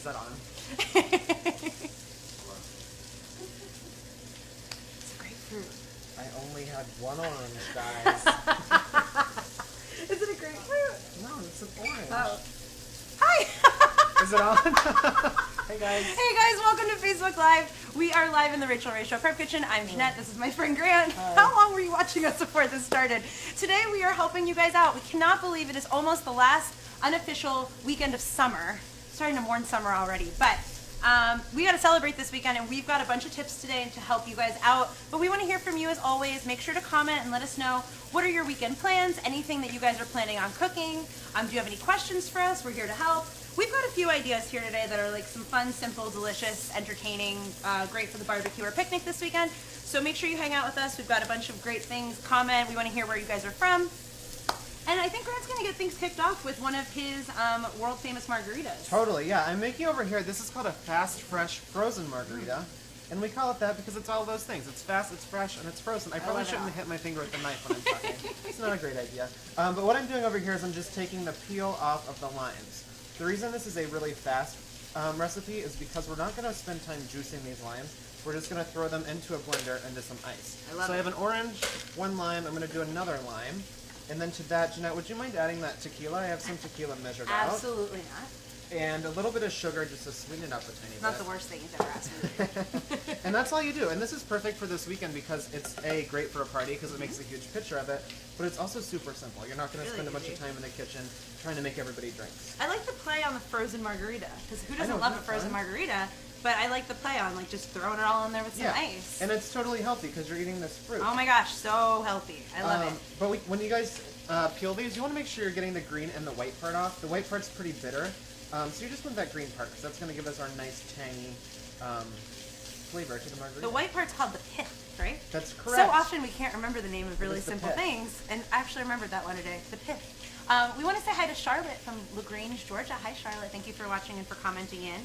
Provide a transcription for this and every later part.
that on. It's a grapefruit. I only had one orange, guys. Is it a grapefruit? No, it's an orange. Oh. Hi! Is it on? Hey guys. Hey guys, welcome to Facebook Live. We are live in the Rachael Prep Kitchen. I'm Jeanette. This is my friend Grant. Hi. How long were you watching us before this started? Today we are helping you guys out. We cannot believe it is almost the last unofficial weekend of summer. Starting to mourn summer already, but we got to celebrate this weekend, and we've got a bunch of tips today to help you guys out. But we want to hear from you as always. Make sure to comment and let us know what are your weekend plans, anything that you guys are planning on cooking. Do you have any questions for us? We're here to help. We've got a few ideas here today that are like some fun, simple, delicious, entertaining, great for the barbecue or picnic this weekend. So make sure you hang out with us. We've got a bunch of great things. Comment. We want to hear where you guys are from. And I think Grant's going to get things kicked off with one of his world famous margaritas. Totally, yeah. I'm making over here, this is called a fast, fresh, frozen margarita. And we call it that because it's all those things. It's fast, it's fresh, and it's frozen. I probably shouldn't hit my finger with the knife when I'm talking. It's not a great idea. But what I'm doing over here is I'm just taking the peel off of the limes. The reason this is a really fast recipe is because we're not going to spend time juicing these limes. We're just going to throw them into a blender into some ice. I have an orange, one lime. I'm going to do another lime. And then to that, Jeanette, would you mind adding that tequila? I have some tequila measured out. Absolutely not. And a little bit of sugar just to sweeten it up a tiny bit. Not the worst thing you've ever asked me to do. And that's all you do. And this is perfect for this weekend because it's great for a party because it makes a huge picture of it, but it's also super simple. You're not going to spend a bunch of time in the kitchen trying to make everybody drinks. I like the play on the frozen margarita because who doesn't love a frozen margarita? But I like the play on like just throwing it all in there with some ice. And it's totally healthy because you're eating this fruit. Oh my gosh, so healthy. I love it. But when you guys peel these, you want to make sure you're getting the green and the white part off. The white part's pretty bitter. So you just want that green part because that's going to give us our nice tangy flavor to the margarita. The white part's called the pith, right? That's correct. So often we can't remember the name of really simple things, and I actually remembered that one today, the pith. We want to say hi to Charlotte from LaGrange, Georgia. Hi Charlotte, thank you for watching and for commenting in.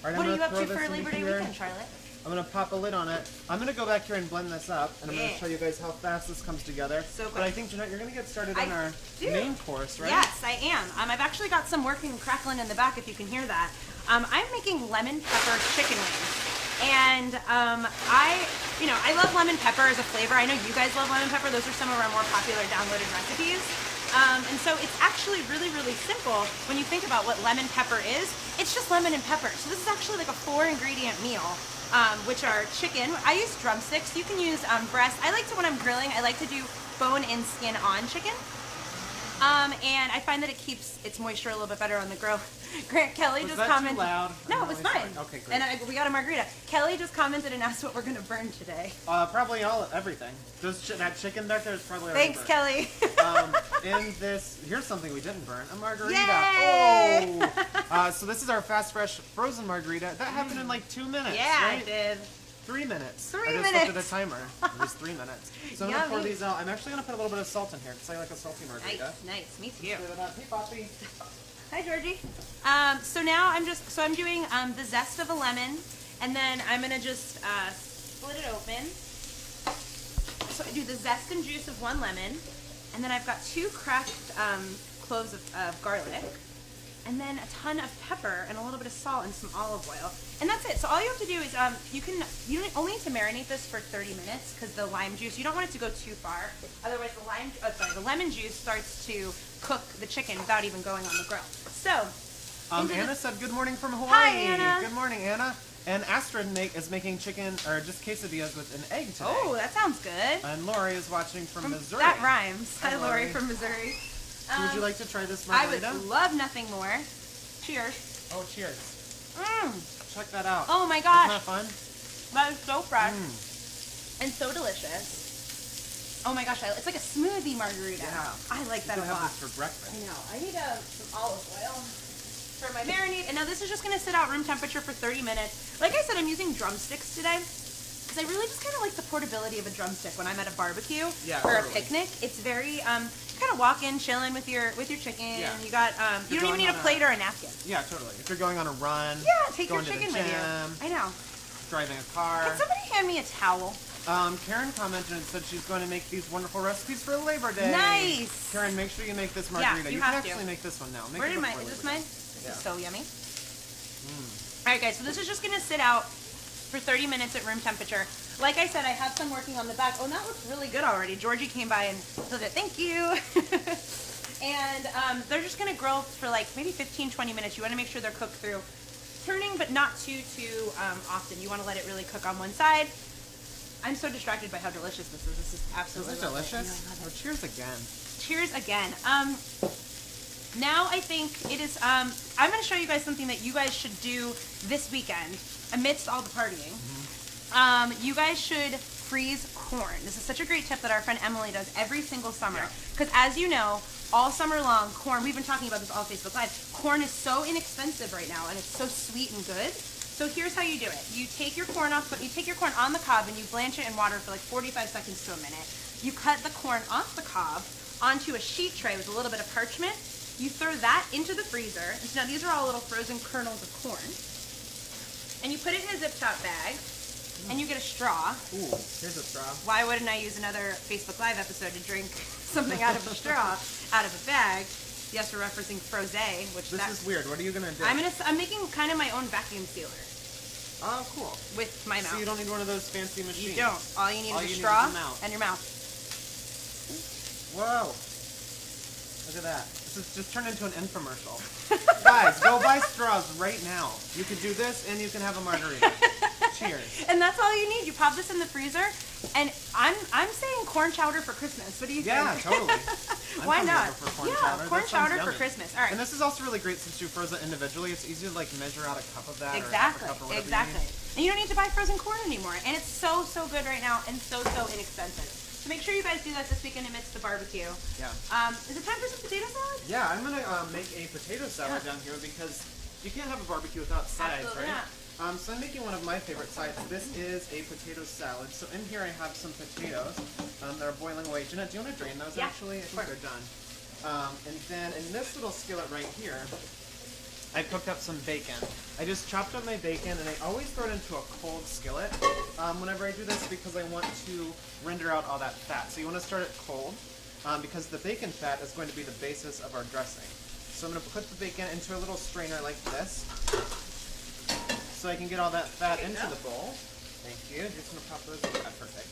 Right, what are you up to for Labor Day weekend, Charlotte? I'm going to pop a lid on it. I'm going to go back here and blend this up, and I'm going to show you guys how fast this comes together. So quick. But I think, Jeanette, you're going to get started on our main course, right? Yes, I am. I've actually got some working and crackling in the back, if you can hear that. I'm making lemon pepper chicken wings. And I love lemon pepper as a flavor. I know you guys love lemon pepper. Those are some of our more popular downloaded recipes. And so it's actually really, really simple when you think about what lemon pepper is. It's just lemon and pepper. So this is actually like a 4-ingredient meal, which are chicken. I use drumsticks. You can use breast. I like to, when I'm grilling, I like to do bone-in, skin-on chicken. And I find that it keeps its moisture a little bit better on the grill. Kelly just commented. Too loud? No, it was fine. Okay, great. And we got a margarita. Kelly just commented and asked what we're going to burn today. Probably everything. That chicken back there is probably Thanks, Kelly. In this, here's something we didn't burn, a margarita. Yay! Oh! So this is our fast, fresh, frozen margarita. That happened in like 2 minutes, right? It did. 3 minutes. 3 I just minutes. looked at a timer. It was 3 minutes. So I'm going to pour these out. I'm actually going to put a little bit of salt in here because I like a salty margarita. Nice. Me too. Hey, Poppy. Hi, Georgie. So now I'm doing the zest of a lemon, and then I'm going to just split it open. So I do the zest and juice of 1 lemon, and then I've got 2 cracked cloves of garlic, and then a ton of pepper and a little bit of salt and some olive oil. And that's it. So all you have to do is you only need to marinate this for 30 minutes because the lime juice, you don't want it to go too far. Otherwise the lemon juice starts to cook the chicken without even going on the grill. So Anna said good morning from Hawaii. Hi, Anna. Good morning, Anna. And Astrid is making chicken, or just quesadillas with an egg today. Oh, that sounds good. And Lori is watching from Missouri. That rhymes. Hi, Lori from Missouri. So would you like to try this margarita? I would love nothing more. Cheers. Oh, cheers. Check that out. Oh my gosh. Isn't that fun? That is so fresh and so delicious. Oh my gosh, it's like a smoothie margarita. Yeah. I like that a lot. I have this for breakfast. I know. I need some olive oil for my marinade. And now this is just going to sit out room temperature for 30 minutes. Like I said, I'm using drumsticks today because I really just kind of like the portability of a drumstick when I'm at a barbecue or a picnic. It's very kind of walk in, chilling with your chicken. Yeah. You got you don't even need a plate or a napkin. Yeah, totally. If you're going on a run, take your chicken with you. I know. Driving a car. Can somebody hand me a towel? Karen commented and said she's going to make these wonderful recipes for Labor Day. Nice. Karen, make sure you make this margarita. Yeah, you can have actually to. make this one now. Where did mine? Is this mine? This is so yummy. All right, guys, so this is just gonna sit out for 30 minutes at room temperature. Like I said, I have some working on the back. Oh, and that looks really good already. Georgie came by and said it. Thank you. And they're just gonna grill for like maybe 15-20 minutes. You wanna make sure they're cooked through. Turning, but not too often. You wanna let it really cook on one side. I'm so distracted by how delicious this is. This is absolutely delicious. Yeah, oh, cheers again. Cheers again. Now I think it is, I'm going to show you guys something that you guys should do this weekend amidst all the partying. You guys should freeze corn. This is such a great tip that our friend Emily does every single summer. Because as you know, all summer long, corn, we've been talking about this all Facebook Live, corn is so inexpensive right now and it's so sweet and good. So here's how you do it. You take your corn off, you take your corn on the cob and you blanch it in water for like 45 seconds to a minute. You cut the corn off the cob onto a sheet tray with a little bit of parchment. You throw that into the freezer. And so now these are all little frozen kernels of corn. And you put it in a zip top bag and you get a straw. Ooh, here's a straw. Why wouldn't I use another Facebook Live episode to drink something out of a straw, out of a bag? Yes, we're referencing frosé, which this is weird. What are you gonna do? I'm making kind of my own vacuum sealer. Oh, cool. With my mouth. So you don't need one of those fancy machines. You don't. All you need is a straw and your mouth. Whoa. Look at that. This is just turned into an infomercial. Guys, go buy straws right now. You could do this and you can have a margarita. Cheers. And that's all you need. You pop this in the freezer, and I'm saying corn chowder for Christmas. What do you think? Yeah, totally. Why not? For corn yeah, chowder. corn chowder for Christmas. All right. And this is also really great since you froze it individually. It's easy to like measure out a cup of that. Exactly. Or half a cup or whatever Exactly. you need. And you don't need to buy frozen corn anymore. And it's so good right now, and so inexpensive. So make sure you guys do that this weekend amidst the barbecue. Yeah. Is it time for some potato salad? Yeah, I'm gonna make a potato salad down here because you can't have a barbecue without sides, Absolutely right? not. So I'm making one of my favorite sides. This is a potato salad. So in here I have some potatoes that are boiling away. Jeanette, do you want to drain those actually? I think they're done. And then in this little skillet right here, I cooked up some bacon. I just chopped up my bacon and I always throw it into a cold skillet whenever I do this because I want to render out all that fat. So you want to start it cold because the bacon fat is going to be the basis of our dressing. So I'm going to put the bacon into a little strainer like this so I can get all that fat into the bowl. Thank you. Just going to pop those in. Perfect.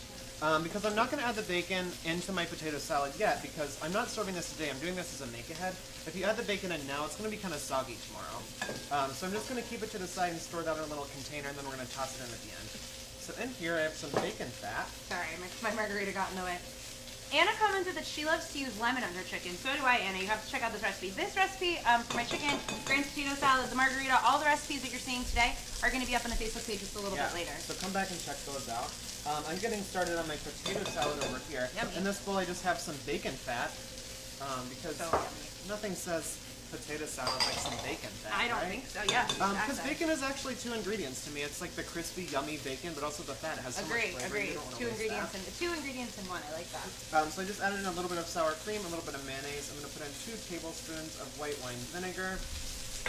Because I'm not going to add the bacon into my potato salad yet because I'm not serving this today. I'm doing this as a make-ahead. If you add the bacon in now, it's going to be kind of soggy tomorrow. So I'm just going to keep it to the side and store that in a little container, and then we're going to toss it in at the end. So in here, I have some bacon fat. Sorry, my margarita got in the way. Anna commented that she loves to use lemon on her chicken. So do I, Anna. You have to check out this recipe. This recipe for my chicken, Grant's potato salad, the margarita, all the recipes that you're seeing today are going to be up on the Facebook page just a little bit later. So come back and check those out. I'm getting started on my potato salad over here. Yummy. In this bowl, I just have some bacon fat because So yummy. nothing says potato salad like some bacon fat. I don't right? think so. Yeah. Because bacon is actually two ingredients to me. It's like the crispy, yummy bacon, but also the fat has so much flavor. Agree. You don't want to Two waste ingredients in one. I like that. So I just added in a little bit of sour cream, a little bit of mayonnaise. I'm going to put in 2 tablespoons of white wine vinegar,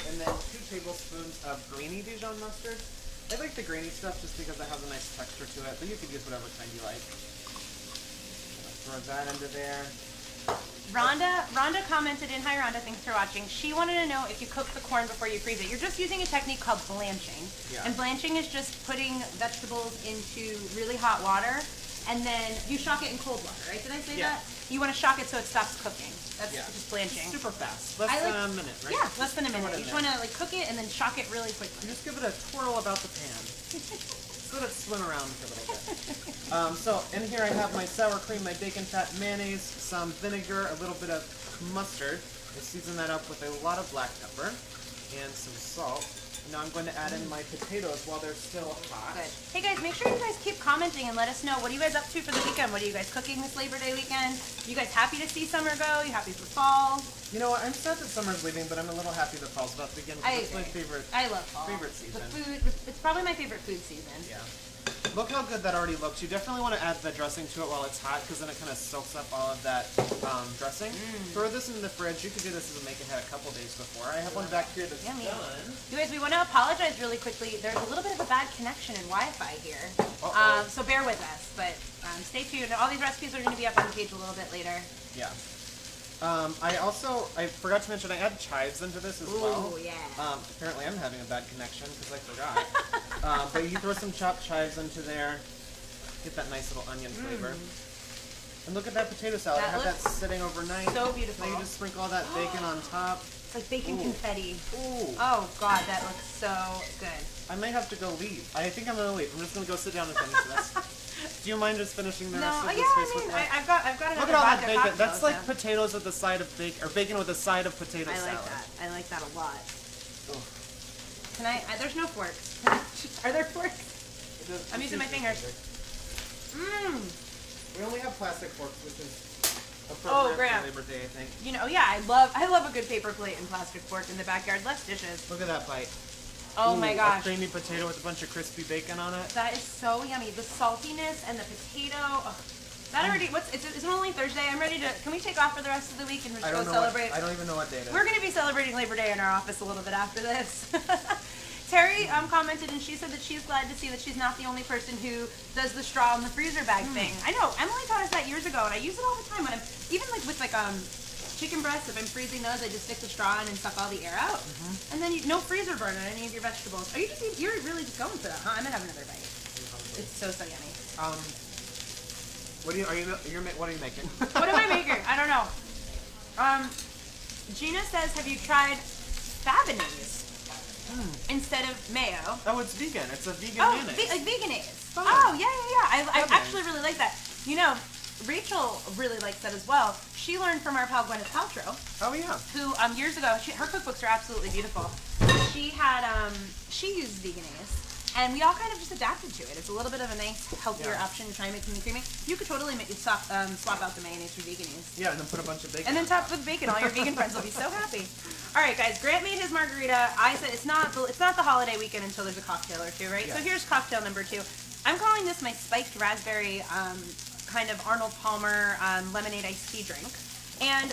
and then 2 tablespoons of grainy Dijon mustard. I like the grainy stuff just because it has a nice texture to it, but you could use whatever kind you like. Throw that into there. Rhonda commented in, hi Rhonda, thanks for watching. She wanted to know if you cook the corn before you freeze it. You're just using a technique called blanching. Yeah. And blanching is just putting vegetables into really hot water, and then you shock it in cold water, right? Did I say that? You want to shock it so it stops cooking. That's just blanching. Super fast. Less than a minute, right? Yeah, less than a minute. You just want to like cook it and then shock it really quickly. You just give it a twirl about the pan. Just let it swim around for a little bit. So in here I have my sour cream, my bacon fat, mayonnaise, some vinegar, a little bit of mustard. I season that up with a lot of black pepper and some salt. Now I'm going to add in my potatoes while they're still hot. Good. Hey guys, make sure you guys keep commenting and let us know, what are you guys up to for the weekend? What are you guys cooking this Labor Day weekend? You guys happy to see summer go? You happy for fall? You know what, I'm sad that summer's leaving, but I'm a little happy that fall's about to begin because it's my favorite. I love fall. Favorite season. The food, it's probably my favorite food season. Yeah. Look how good that already looks. You definitely want to add the dressing to it while it's hot because then it kind of soaks up all of that dressing. Throw this in the fridge. You could do this as a make-ahead a couple days before. I have one back here that's done. You guys, we want to apologize really quickly. There's a little bit of a bad connection in Wi-Fi here. So bear with us, but stay tuned. All these recipes are going to be up on the page a little bit later. Yeah. I forgot to mention I add chives into this as well. Ooh, yeah. Apparently I'm having a bad connection because I forgot. But you throw some chopped chives into there, get that nice little onion flavor. And look at that potato salad. I have that sitting overnight. So beautiful. Now you just sprinkle all that bacon on top. It's like bacon confetti. Ooh. Oh God, that looks so good. I might have to go leave. I think I'm gonna leave. I'm just gonna go sit down and finish this. Do you mind just finishing the rest of this Facebook Live? I've got another Look at all that vodka bacon. cocktail, That's like so. potatoes with a side of bacon, or bacon with a side of potato salad. I like that a lot. Ugh. Can I there's no forks. Are there forks? I'm using my fingers. We only have plastic forks, which is Oh, appropriate Grant. for Labor Day, I think. You know, yeah, I love a good paper plate and plastic fork in the backyard. Less dishes. Look at that bite. Oh Ooh, my gosh. A creamy potato with a bunch of crispy bacon on it. That is so yummy. The saltiness and the potato. Oh, that already. It's only Thursday. I'm ready to. Can we take off for the rest of the week and just go celebrate? I don't even know what day it is. We're going to be celebrating Labor Day in our office a little bit after this. Terry commented and she said that she's glad to see that she's not the only person who does the straw in the freezer bag thing. I know. Emily taught us that years ago, and I use it all the time when I'm even like with chicken breasts. If I'm freezing those, I just stick the straw in and suck all the air out, and then no freezer burn on any of your vegetables. You're really just going for that, huh? I'm gonna have another bite. It's so yummy. What are you making? What am I making? I don't know. Gina says, have you tried Fabonese instead of mayo? Oh, it's vegan. It's a vegan Oh, mayonnaise. like veganese. Fun. Oh, yeah. I Fabonese. actually really like that. You know, Rachael really likes that as well. She learned from our pal Gwyneth Paltrow, Oh yeah. who years ago, her cookbooks are absolutely beautiful. She used veganese, and we all kind of just adapted to it. It's a little bit of a nice, healthier option to try and make something creamy. You could totally swap out the mayonnaise for veganese. Yeah, and then put a bunch of bacon. And then top with bacon. All your vegan friends will be so happy. All right, guys. Grant made his margarita. I said it's not the holiday weekend until there's a cocktail or two, right? Yeah. So here's cocktail number 2. I'm calling this my spiked raspberry kind of Arnold Palmer lemonade iced tea drink. And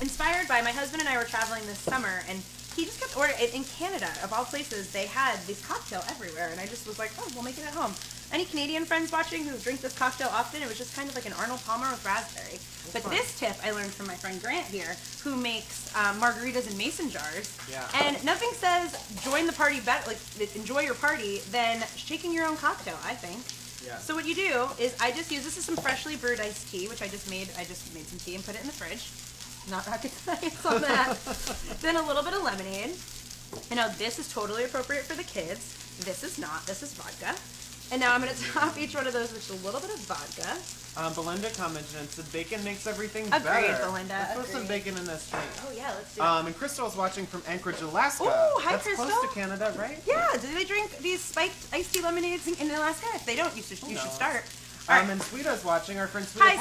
inspired by my husband and I were traveling this summer, and he just kept ordering. In Canada, of all places, they had this cocktail everywhere, and I just was like, oh, we'll make it at home. Any Canadian friends watching who drink this cocktail often? It was just kind of like an Arnold Palmer with raspberry. But fun. this tip I learned from my friend Grant here, who makes margaritas in mason jars. Yeah. And nothing says join the party better, like enjoy your party, than shaking your own cocktail, I think. Yeah. So what you do is this is some freshly brewed iced tea, which I just made some tea and put it in the fridge. Not rocket science on that. Then a little bit of lemonade. And now this is totally appropriate for the kids. This is not. This is vodka. And now I'm going to top each one of those with a little bit of vodka. Belinda commented and said bacon makes everything Agreed, better. Belinda. Let's put some Agreed. bacon in this drink. Oh yeah, let's do it. And Crystal's watching from Anchorage, Alaska. Ooh, hi, That's Crystal. close to Canada, right? Yeah, do they drink these spiked iced tea lemonades in Alaska? If they don't, you should start. All right. And Sweeta's watching, our friend Sweeta Hi,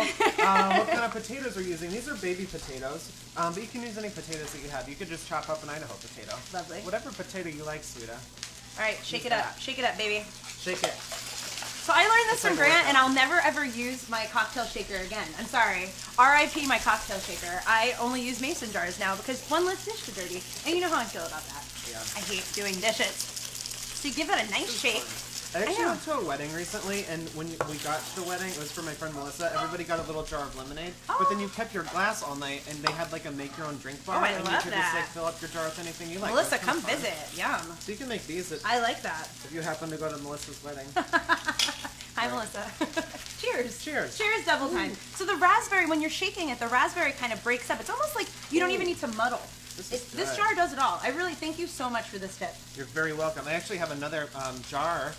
Pascal. What kind of potatoes we're using? These are baby potatoes, but you can use any potatoes that you have. You could just chop up an Idaho potato. Lovely. Whatever potato you like, Sweeta. All right, shake it up. Shake it up, baby. Shake it. So I learned this from Grant, and I'll never ever use my cocktail shaker again. I'm sorry. R.I.P. my cocktail shaker. I only use mason jars now because one less dish to dirty. And you know how I feel about that. Yeah. I hate doing dishes. So you give it a nice shake. I actually went to a wedding recently, and when we got to the wedding, it was for my friend Melissa. Everybody got a little jar of lemonade, but then you kept your glass all night, and they had like a make your own drink bar, Oh, I and you love could that. just like fill up your jar with anything you like. Melissa, That's come fun. visit. Yum. So you can make these I like that. if you happen to go to Melissa's wedding. Hi, Melissa. Cheers. Cheers. Cheers double time. So the raspberry, when you're shaking it, the raspberry kind of breaks up. It's almost like you don't even need to muddle. This jar does it all. I really thank you so much for this tip. You're very welcome. I actually have another jar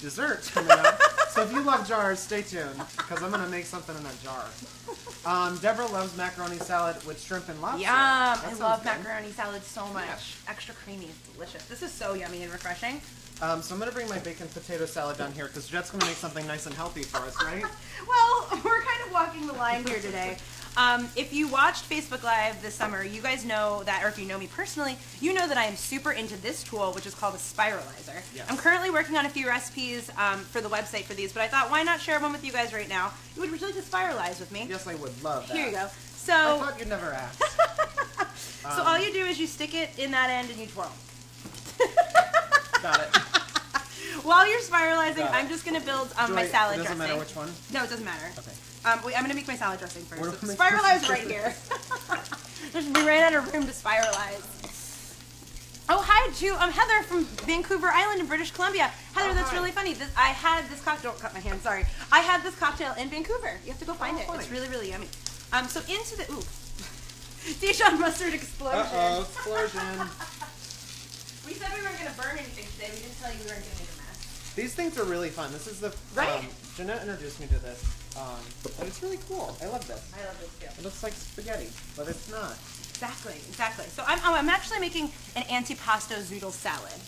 dessert coming up. So if you love jars, stay tuned, because I'm going to make something in that jar. Deborah loves macaroni salad with shrimp and lobster. Yum. That I sounds love good. macaroni salad so much. Yeah. Extra creamy. It's delicious. This is so yummy and refreshing. So I'm going to bring my bacon potato salad down here, because Jet's going to make something nice and healthy for us, right? Well, we're kind of walking the line here today. If you watched Facebook Live this summer, you guys know that, or if you know me personally, you know that I am super into this tool, which is called a spiralizer. Yes. I'm currently working on a few recipes for the website for these, but I thought, why not share one with you guys right now? Would you like to spiralize with me? Yes, I would love that. Here you go. I So, thought you'd never ask. so all you do is you stick it in that end and you twirl. Got it. While you're spiralizing, Got it. I'm just going to build my salad It doesn't dressing. matter which one? No, it doesn't matter. Okay. Wait, I'm gonna make my salad dressing first. We're So making spiralize salad right here. We ran out of room to spiralize. Oh, hi to Heather from Vancouver Island in British Columbia. Heather, that's hi. really funny. I had this cocktail. Don't cut my hand. Sorry. I had this cocktail in Vancouver. You have to go find it. Funny. It's really, really yummy. So into the Dijon mustard explosion. Uh-oh, explosion. We said we weren't gonna burn anything today. We didn't tell you we weren't gonna make a mess. These things are really fun. This is the Right. Jeanette introduced me to this, and it's really cool. I love this. I love this too. It looks like spaghetti, but it's not. Exactly. So I'm actually making an antipasto zoodle salad.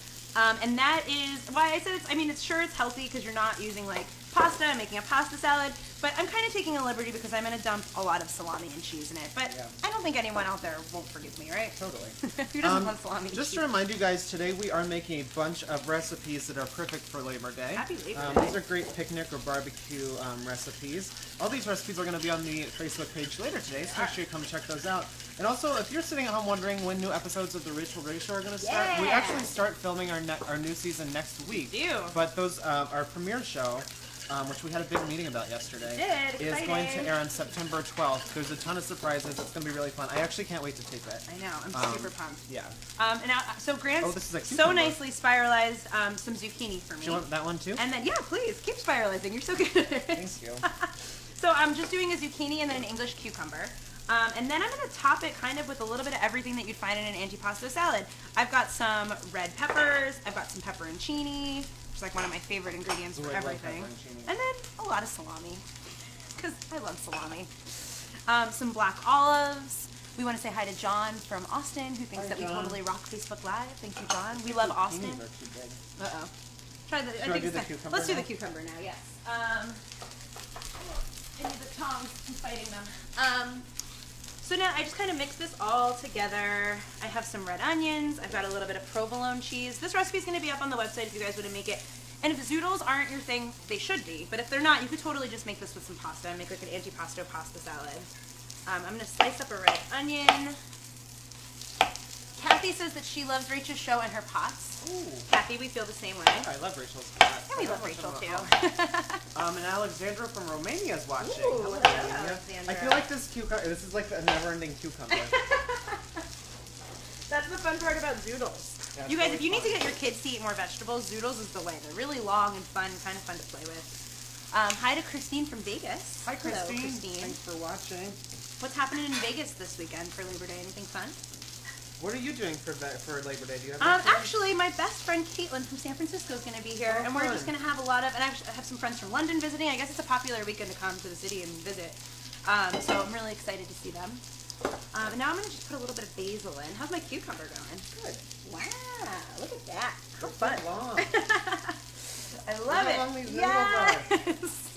And that is why I said it's sure it's healthy because you're not using like pasta. I'm making a pasta salad, but I'm kind of taking a liberty because I'm going to dump a lot of salami and cheese in it. But Yeah. I don't think anyone out there won't forgive me, right? Totally. Who doesn't love salami and Just cheese? to remind you guys, today we are making a bunch of recipes that are perfect for Labor Day. Happy Labor Day. These are great picnic or barbecue recipes. All these recipes are going to be on the Facebook page later today, so make sure you come check those out. And also, if you're sitting at home wondering when new episodes of the Rachael Show are going to start, we Yeah. actually start filming our new season next week. We do. But those our premiere show, which we had a big meeting about yesterday, We did. is going to Exciting. air on September 12th. There's a ton of surprises. It's going to be really fun. I actually can't wait to tape it. I know. I'm super pumped. Yeah. And now, so Grant Oh, this is a so cucumber. nicely spiralized some zucchini for me. Do you want that one too? And then, yeah, please keep spiralizing. You're so good at it. Thank you. So I'm just doing a zucchini and then an English cucumber. And then I'm going to top it kind of with a little bit of everything that you'd find in an antipasto salad. I've got some red peppers. I've got some pepperoncini, which is like one of my favorite ingredients Ooh, for I love everything. pepperoncini. And then a lot of salami, because I love salami. Some black olives. We want to say hi to John from Austin, who thinks Hi, that we John. totally rock Facebook Live. Thank you, John. We love Austin. Zucchinis are too big. Uh-oh. Try the, Should I do it's the time. cucumber Let's do now? the cucumber now, yes. I need the tongs. I'm fighting them. So now I just kind of mix this all together. I have some red onions. I've got a little bit of provolone cheese. This recipe is going to be up on the website if you guys want to make it. And if zoodles aren't your thing, they should be. But if they're not, you could totally just make this with some pasta and make like an antipasto pasta salad. I'm going to slice up a red onion. Kathy says that she loves Rachel's show and her pots. Ooh. Kathy, we feel the same way. I love Rachel's cat. And we love Rachel too. And Alexandra from Romania is watching. Ooh, Hello, hello, Romania. Alexandra. I feel like this is like a never-ending cucumber. That's the fun part about zoodles. Yeah, You guys, it's if you need to really get your kids to eat more vegetables, zoodles is the way. They're really long and fun, kind of fun to play with. Hi to Christine from Vegas. Hi, Christine. Hello, Christine. Thanks for watching. What's happening in Vegas this weekend for Labor Day? Anything fun? What are you doing for Labor Day? Do you have anything? Actually, my best friend Caitlin from San Francisco is going to be here, Oh, and we're fun. just going to have a lot of. And I have some friends from London visiting. I guess it's a popular weekend to come to the city and visit. So I'm really excited to see them. And now I'm going to just put a little bit of basil in. How's my cucumber going? Good. Wow, look at that. How It's fun. so long. I love Look it. how long these noodles Yes.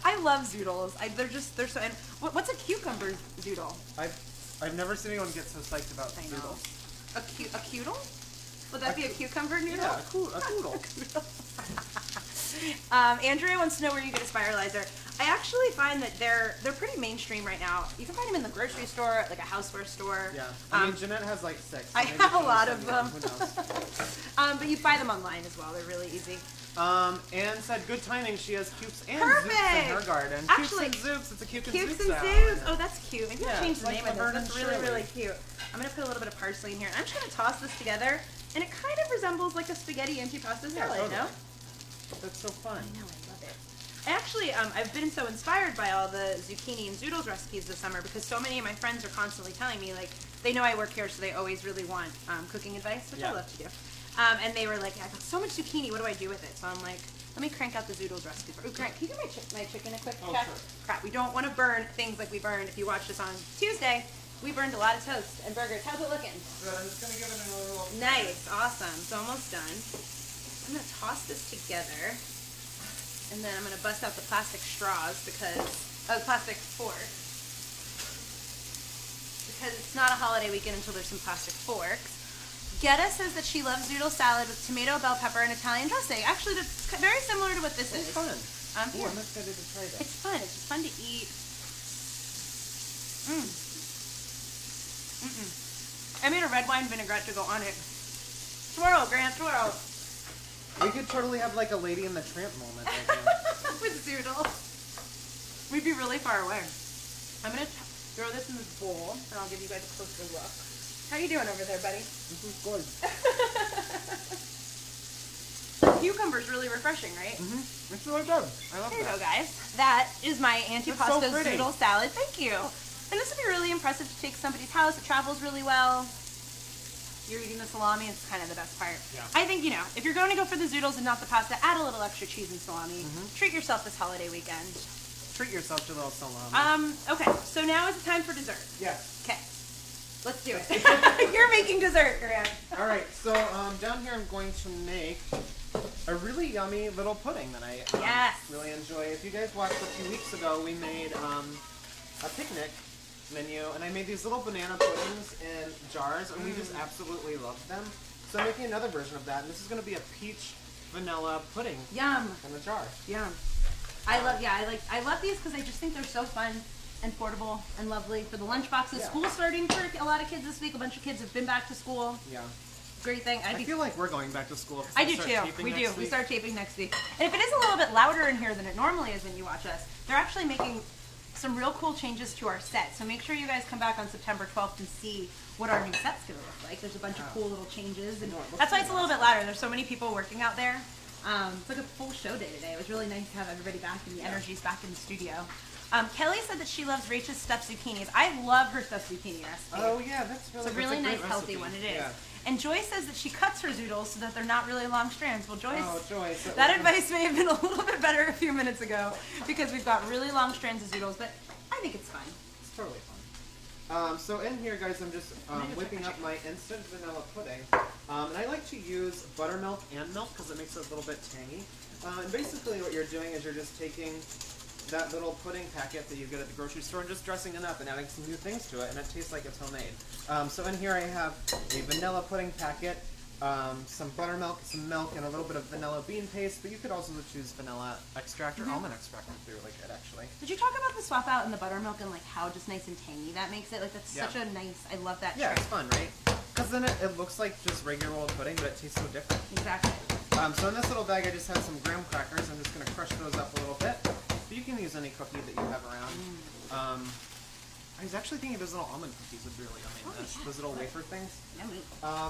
I love zoodles. They're so. And what's a cucumber zoodle? I've never seen anyone get so psyched about I know. noodles. A cuddle? Would that be a cucumber noodle? Yeah, a noodle. Andrea wants to know where you get a spiralizer. I actually find that they're pretty mainstream right now. You can find them in the grocery store, like a houseware store. Yeah. I mean, Jeanette has like 6. So I maybe have a she'll lot send of me them. one. Who knows? But you buy them online as well. They're really easy. Anne said, good timing. She has cukes and Perfect. zooks in her garden. Actually, Cukes and zooks. It's a cuke and Cukes zook and salad. zoos. Oh, that's cute. Maybe Yeah, I'll change it's the like name of this. Laverne That's and really, Shirley. really cute. I'm going to put a little bit of parsley in here. And I'm just going to toss this together. And it kind of resembles like a spaghetti antipasto Yeah, salad, totally. no? That's so fun. I know, I love it. I actually, I've been so inspired by all the zucchini and zoodles recipes this summer because so many of my friends are constantly telling me, like, they know I work here, so they always really want cooking advice, which I Yeah. love to do. And they were like, yeah, I've got so much zucchini, what do I do with it? So I'm like, let me crank out the zoodles recipe. Ooh, Grant, can you do my chicken a quick Oh, check? sure. Crap, we don't want to burn things like we burned. If you watched us on Tuesday, we burned a lot of toast and burgers. How's it looking? Good. I'm just going to give it a little... Nice, awesome. It's almost done. I'm going to toss this together. And then I'm going to bust out the plastic straws because, plastic forks. Because it's not a holiday weekend until there's some plastic forks. Getta says that she loves zoodle salad with tomato, bell pepper, and Italian dressing. Actually, that's very similar to what this is. It's fun. Ooh, Here. I'm excited to try this. It's fun. It's just fun to eat. I made a red wine vinaigrette to go on it. Swirl, Grant, swirl. We could totally have like a Lady in the Tramp moment right now. With zoodle. We'd be really far away. I'm gonna throw this in this bowl, and I'll give you guys a closer look. How you doing over there, buddy? This is good. Cucumber's really refreshing, right? Mm-hmm. It's really good. I love There you that. go, guys. That is my antipasto so pretty. zoodle salad. Thank you. And this would be really impressive to take to somebody's house. It travels really well. You're eating the salami. It's kind of the best part. Yeah. I think, you know, if you're going to go for the zoodles and not the pasta, add a little extra cheese and salami. Treat yourself this holiday weekend. Treat yourself to a little salami. Okay, so now is the time for dessert. Yes. Okay, let's do it. You're making dessert, Grant. All right, so down here I'm going to make a really yummy little pudding that I Yes. really enjoy. If you guys watched a few weeks ago, we made a picnic menu, and I made these little banana puddings in jars, and we just absolutely loved them. So I'm making another version of that, and this is going to be a peach vanilla pudding Yum. in a jar. Yum. I love these because I just think they're so fun and portable and lovely for the lunch boxes. Yeah. School's starting for a lot of kids this week. A bunch of kids have been back to school. Yeah. Great thing. I feel like we're going back to school. I do too. We do. We start taping next week. And if it is a little bit louder in here than it normally is when you watch us, they're actually making some real cool changes to our set. So make sure you guys come back on September 12th and see what our new set's going to look like. There's a bunch of cool little changes. And that's why it's a little bit louder. There's so many people working out there. It's like a full show day today. It was really nice to have everybody back and the energy's back in the studio. Kelly said that she loves Rachel's stuffed zucchinis. I love her stuffed zucchini recipe. Oh yeah, that's It's a really nice, healthy one. It is. Yeah. And Joyce says that she cuts her zoodles so that they're not really long strands. Well, Joyce, Oh, Joyce. that advice may have been a little bit better a few minutes ago because we've got really long strands of zoodles, but I think it's fun. It's totally fun. So in here, guys, I'm just whipping up my instant vanilla pudding. And I like to use buttermilk and milk because it makes it a little bit tangy. And basically what you're doing is you're just taking that little pudding packet that you get at the grocery store and just dressing it up and adding some new things to it, and it tastes like it's homemade. So in here I have a vanilla pudding packet, some buttermilk, some milk, and a little bit of vanilla bean paste, but you could also choose vanilla extract or almond extract if you're really good, actually. Did you talk about the swap out in the buttermilk and like how just nice and tangy that makes it? Like that's such a nice, I love that Yeah, trick. it's fun, right? Because then it looks like just regular old pudding, but it tastes so different. Exactly. So in this little bag I just have some graham crackers. I'm just going to crush those up a little bit. But you can use any cookie that you have around. I was actually thinking those little almond cookies would be really yummy in this. Those little wafer things. Yummy.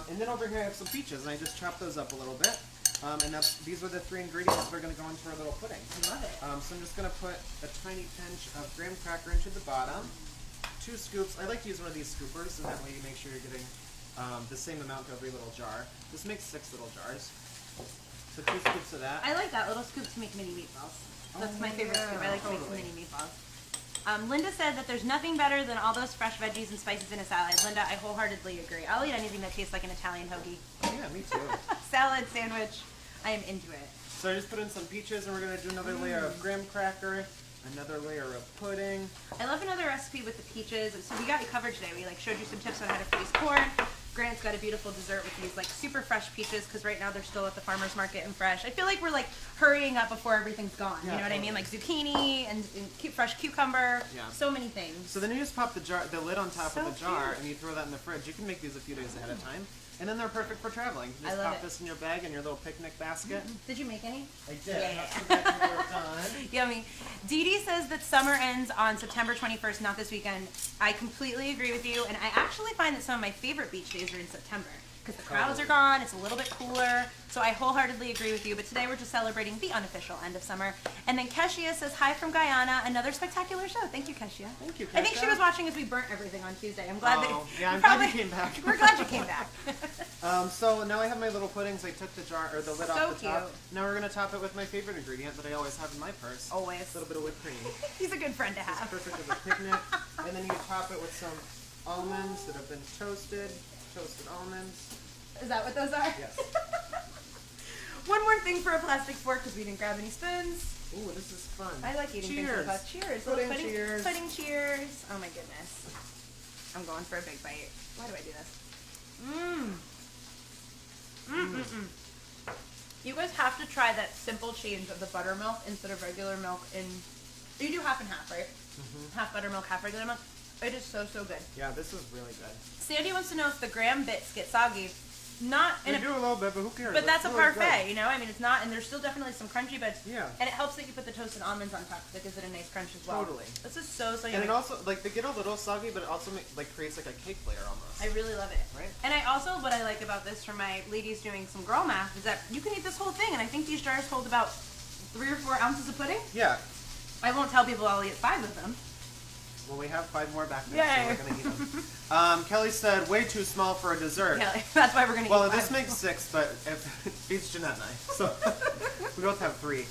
And then over here I have some peaches, and I just chopped those up a little bit. And these are the 3 ingredients that are going to go into our little pudding. I love it. So I'm just going to put a tiny pinch of graham cracker into the bottom. 2 scoops. I like to use one of these scoopers, and that way you make sure you're getting the same amount to every little jar. This makes 6 little jars. So 2 scoops of that. I like that little scoop to make mini meatballs. That's my favorite scoop. I like to make some mini meatballs. Linda said that there's nothing better than all those fresh veggies and spices in a salad. Linda, I wholeheartedly agree. I'll eat anything that tastes like an Italian hoagie. Yeah, me too. Salad, sandwich, I am into it. So I just put in some peaches, and we're going to do another layer of graham cracker, another layer of pudding. I love another recipe with the peaches. So we got you covered today. We like showed you some tips on how to freeze corn. Grant's got a beautiful dessert with these like super fresh peaches because right now they're still at the farmer's market and fresh. I feel like we're like hurrying up before everything's gone. Yeah, You know what I mean? totally. Like zucchini and fresh cucumber. Yeah. So many things. So then you just pop the lid on top So of the jar, cute. and you throw that in the fridge. You can make these a few days ahead of time, and then they're perfect for traveling. You I just love pop it. this in your bag in your little picnic basket. Did you make any? I did. Yeah. Not too bad when we're done. Yummy. Dee Dee says that summer ends on September 21st, not this weekend. I completely agree with you, and I actually find that some of my favorite beach days are in September because the crowds are gone, it's a little bit cooler, so I wholeheartedly agree with you, but today we're just celebrating the unofficial end of summer. And then Keshia says, hi from Guyana, another spectacular show. Thank you, Keshia. Thank you, I think Kesha. she was watching as we burnt everything on Tuesday. I'm glad Oh, that yeah, I'm glad you came back. We're glad you came back. So now I have my little puddings. I took the jar or the lid So off the top. cute. Now we're gonna top it with my favorite ingredient that I always have in my purse. Always. A little bit of whipped cream. He's a good friend to have. Perfect as a picnic. And then you top it with some almonds that have been toasted almonds. Is that what those are? Yes. One more thing for a plastic fork because we didn't grab any spoons. Ooh, this is fun. I like eating things Cheers. like that. Cheers. Pudding Little cheers. Pudding cheers. Oh my goodness. I'm going for a big bite. Why do I do this? You guys have to try that simple change of the buttermilk instead of regular milk in... You do half and half, right? Half buttermilk, half regular milk. It is so, so good. Yeah, this is really good. Sandy wants to know if the graham bits get soggy. not in They do a little bit, but who cares? But that's a really parfait, good. you know? I mean, it's not, and there's still definitely some crunchy bits. Yeah. And it helps that you put the toasted almonds on top, because it gives it a nice crunch as well. Totally. This is so yummy. And it also, like, they get a little soggy, but it also creates like a cake layer almost. I really love it. Right. And I also, what I like about this for my ladies doing some girl math is that you can eat this whole thing, and I think these jars hold about 3 or 4 ounces of pudding. Yeah. I won't tell people I'll eat 5 of them. Well, we have 5 more back there, Yay. so we're gonna eat them. Kelly said, way too small for a dessert. Yeah, that's why we're gonna eat 5. Well, this makes 6, but it beats Jeanette and I. So we both have 3.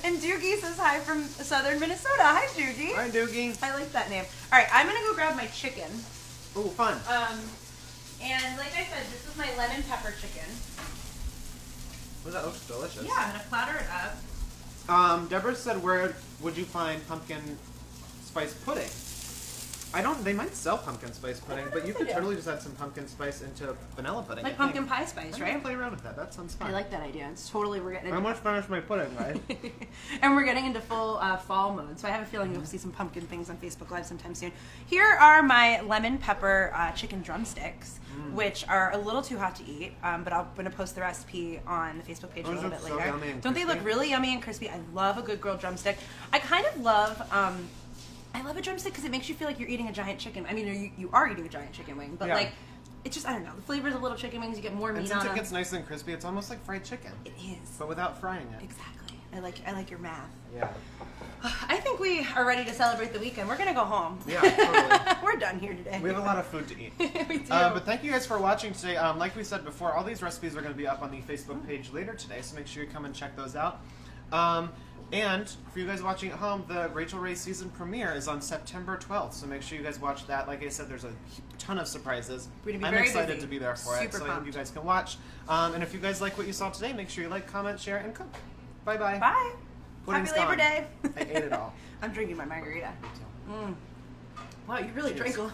And Doogie says hi from southern Minnesota. Hi, Doogie. Hi, Doogie. I like that name. All right, I'm gonna go grab my chicken. Ooh, fun. And like I said, this is my lemon pepper chicken. Well, that looks delicious. Yeah, I'm gonna platter it up. Deborah said, where would you find pumpkin spice pudding? They might sell pumpkin spice pudding, but you could totally just add some pumpkin spice into vanilla pudding. Like pumpkin pie spice, I'm right? gonna play around with that. That sounds fun. I like that idea. It's totally, we're getting I almost finished my pudding, right? and we're getting into full fall mode, so I have a feeling you'll see some pumpkin things on Facebook Live sometime soon. Here are my lemon pepper chicken drumsticks, which are a little too hot to eat, but I'm going to post the recipe on the Facebook page a little bit later. Yummy and Don't they look really yummy and crispy? I love a good grilled drumstick. I kind of love... I love a drumstick because it makes you feel like you're eating a giant chicken. I mean, you are eating a giant chicken wing, but like, it's just, I don't know, the flavors of little chicken wings, you get more meat on them. And since it gets nice and crispy, it's almost like fried chicken. It is. But without frying it. Exactly. I like your math. Yeah. I think we are ready to celebrate the weekend. We're going to go home. Yeah, totally. We're done here today. We have a lot of food to eat. We do. But thank you guys for watching today. Like we said before, all these recipes are going to be up on the Facebook page later today, so make sure you come and check those out. And for you guys watching at home, the Rachael Ray season premiere is on September 12th, so make sure you guys watch that. Like I said, there's a ton of surprises. We're gonna be I'm very excited busy. to be there for it, Super so I hope pumped. you guys can watch. And if you guys like what you saw today, make sure you like, comment, share, and cook. Bye-bye. Bye. Pudding's Happy Labor gone. Day. I ate it all. I'm drinking my margarita. Me too. Wow, you really Cheers. drank a lot.